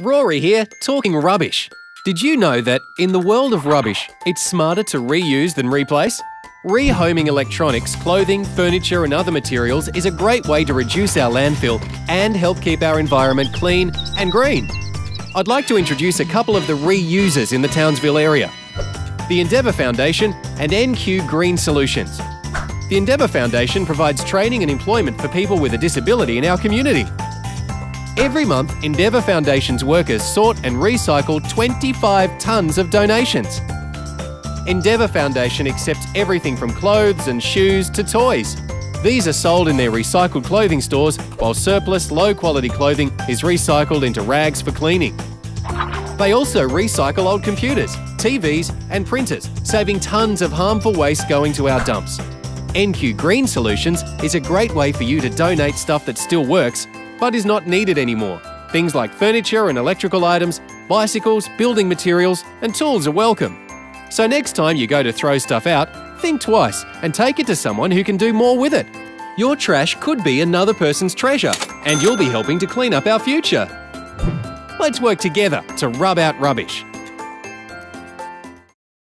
Rory here, talking rubbish. Did you know that in the world of rubbish, it's smarter to reuse than replace? Rehoming electronics, clothing, furniture and other materials is a great way to reduce our landfill and help keep our environment clean and green. I'd like to introduce a couple of the reusers in the Townsville area. The Endeavour Foundation and NQ Green Solutions. The Endeavour Foundation provides training and employment for people with a disability in our community. Every month, Endeavour Foundation's workers sort and recycle 25 tonnes of donations. Endeavour Foundation accepts everything from clothes and shoes to toys. These are sold in their recycled clothing stores, while surplus, low-quality clothing is recycled into rags for cleaning. They also recycle old computers, TVs and printers, saving tonnes of harmful waste going to our dumps. NQ Green Solutions is a great way for you to donate stuff that still works but is not needed anymore. Things like furniture and electrical items, bicycles, building materials and tools are welcome. So next time you go to throw stuff out, think twice and take it to someone who can do more with it. Your trash could be another person's treasure and you'll be helping to clean up our future. Let's work together to rub out rubbish.